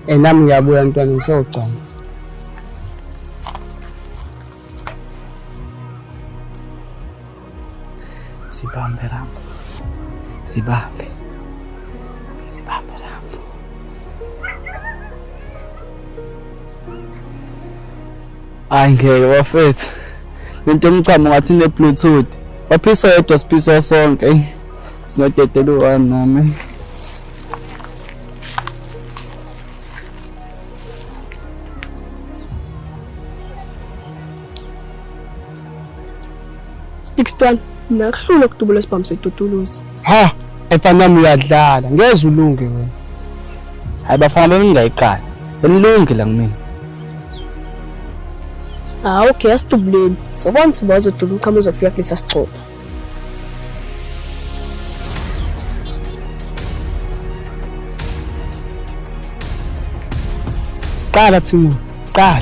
Nami ngiyabuya ntwana ngisogcama. Sibambe Rambo. Sibambe Rambo. Hayi ngeke bafethu. Lento emchamo ngathi ne Bluetooth. Waphisa yedwa siphisa sonke. Sinodedela u1 nami. Stikstwan, nakuhlula ukudubula sibhamu setutuluzi. Ha, efana nami uyadlala, ngeze ulunge wena. Hayi bafana bengingayiqala. Benilunge la kumina. Okay, asidubuleni. Sobona ukuthi bazodubula uchama uzofika kulesa sicopho. Qala Thimu, qala.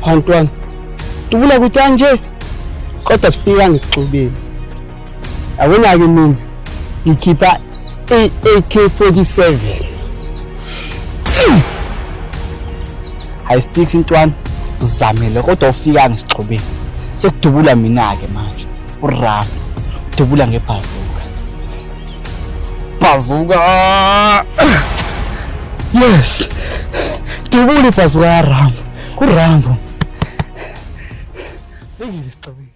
Hantwana, dubula kutanje. Kodwa sifika ngesixubeni. Awona-ke mina ngikhipha AK47. Hayi sticks intwana uzamile kodwa ufika ngesixubeni. Sekudubula mina-ke manje. Uram. Dubula ngebhazuka. Bazooka. Yes. Dubula ibhazuka ya Rambo. Ku Rambo. Ngeke